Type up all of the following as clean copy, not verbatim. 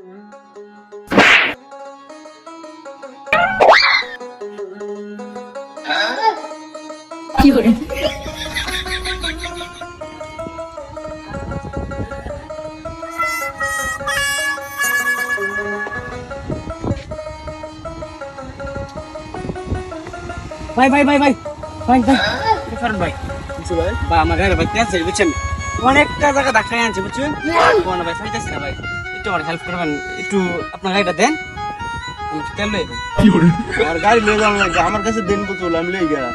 কি করে ভাই ভাই ভাই ভাই ভাই ভাই ফারুন ভাই বা আমার ঘরে ভাই তেল চাই বুঝছেন অনেকটা জায়গা দেখাই আনছে বুঝছেন কোন ভাই চাইতেছি না ভাই একটু আমার হেল্প করবেন একটু আপনার গাড়িটা দেন আমি তেল লই ভাই আমার গাড়ি লয়ে যাওয়া লাগে আমার কাছে দিন তো চলে আমি লয়ে গেলাম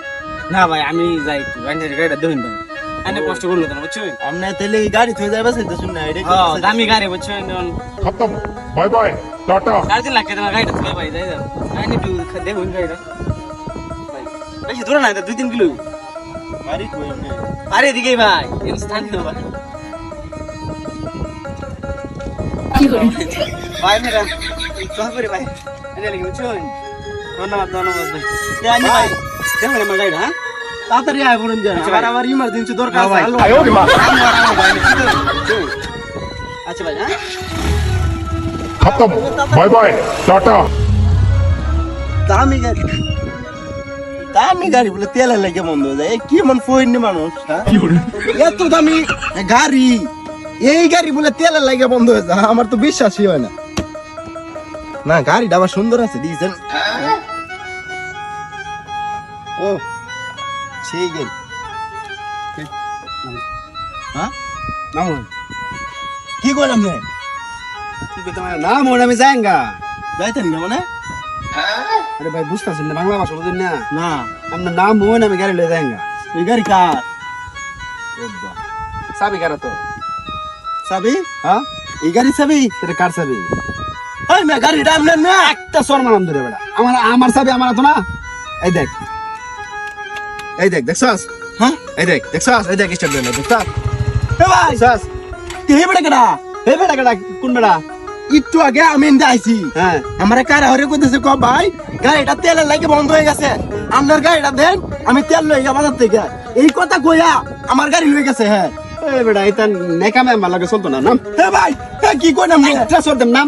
না ভাই আমি যাই একটু গাড়িটা দেবেন ভাই আমি কষ্ট করলো না বুঝছেন আপনি তাহলে গাড়ি থয়ে যাবে সেটা শুন না এটা দামি গাড়ি বুঝছেন खत्म बाय बाय टाटा 4 লাখ টাকা গাড়িটা তুলে ভাই যাই যাও আমি একটু দেখুন গাড়িটা ভাই বেশি দূরে না 2-3 কিলো গাড়ি কই আমি আরে এদিকেই ভাই এই স্থান তো ভাই কি করে ভাই মেরা চল করে ভাই এনে লিখে বুঝছেন ধন্যবাদ ধন্যবাদ ভাই জানি ভাই দেখুন আমার গাড়ি হ্যাঁ তাড়াতাড়ি আয় করুন যা আমার ইমার্জেন্সি দরকার আছে आयो रे मां আচ্ছা ভাই হ্যাঁ खत्म बाय बाय टाटा দামি গাড়ি বলে তেল লাগে বন্ধ হয়ে যায় কি মন ফইনি মানুষ হ্যাঁ এত দামি গাড়ি এই গাড়ি বলে তেল লাগে বন্ধ হয়ে যায় আমার তো বিশ্বাসই হয় না না গাড়িটা আবার সুন্দর আছে দিয়েছেন ও সেই গাড়ি হ্যাঁ নামো কি করলাম রে কি কইতে মানে নাম ওর আমি যাইঙ্গা যাইতেন না মানে আরে ভাই বুঝতাছেন না বাংলা ভাষা বুঝেন না না আপনার নাম ওন আমি গাড়ি লয়ে যাইঙ্গা এই গাড়ি কার চাবি কারা তো চাবি হ্যাঁ এই গাড়ি চাবি এটা কার চাবি ওই মে গাড়িটা আপনার না একটা সম্মান ধরে বেড়া আমার চাবি আমার তো না এই দেখ দেখছস হ্যাঁ এই দেখছস এই দেখ স্টার্ট দিল দেখছস এ ভাই দেখছস কে হে বেটা কেডা এই বেটা কেডা কোন বেটা একটু আগে আমি এনতে আইছি হ্যাঁ আমার কার হরে কইতেছে ক ভাই গাড়িটা তেলের লাগে বন্ধ হয়ে গেছে আপনার গাড়িটা দেন আমি তেল লই গা বাজার থেকে এই কথা কইয়া আমার গাড়ি লই গেছে হ্যাঁ এই বেটা এটা নেকামে আমার লাগে চলতো না নাম হে ভাই কি কইনাম রে একটা সর দেম নাম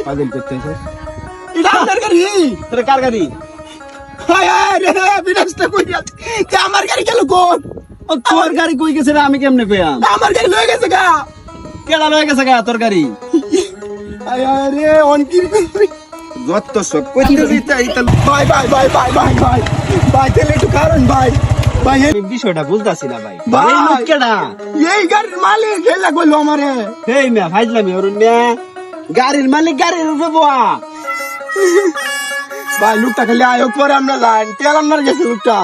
পাগল করতে এটা আপনার গাড়ি তোর কার গাড়ি হায় হায় রে বিনাশটা কইয়া তে আমার গাড়ি গেল কোন ও তোর গাড়ি কই গেছে রে আমি কেমনে কইয়াম আমার গাড়ি লই গেছে গা কেডা লয়ে গেছে গা তোর গাড়ি হায় হায় রে অনকির যত সব কইতেছি তাই তাল ভাই ভাই ভাই ভাই ভাই ভাই ভাই তেলে একটু কারণ ভাই ভাই আমি বিষয়টা বুঝতাছি না ভাই ভাই। এই লোক কেডা এই গাড়ির মালিক হেলা কইলো আমারে হেই মিয়া ফাইজলামি অরুণ মিয়া গাড়ির মালিক গাড়ির উপরে boa ভাই লোকটা খালি আয়োগ করে আমরা লাইন তেল আপনার গেছে লোকটা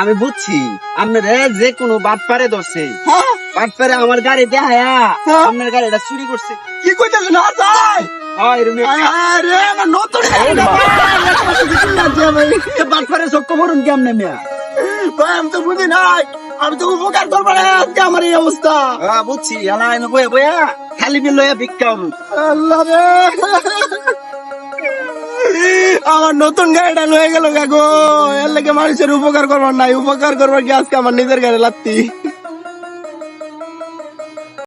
আমি বুঝছি আপনারে যে কোনো বাট পারে ধরছে হ্যাঁ বাট পারে আমার গাড়ি দেখায়া হ্যাঁ। আপনার গাড়িটা চুরি করছে কি কইতেছ না যাই হয় এরকম হায় হায় রে আমার নতুন গাড়িটা ভাই বাট পারে চক্ক ভরুন কেমনে মিয়া ভাই আমি তো বুঝি নাই আমি তো উপকার করবো না আজকে আমার এই অবস্থা বুঝছি এলা এনে বয়া বয়া খালি বিল লইয়া ভিক্ষা হবো আল্লাহ রে আমার নতুন গাড়িটা লয়ে গেল গো এর লাগে মানুষের উপকার করবার নাই উপকার করবার কি আজকে আমার নিজের গাড়ি লাগতি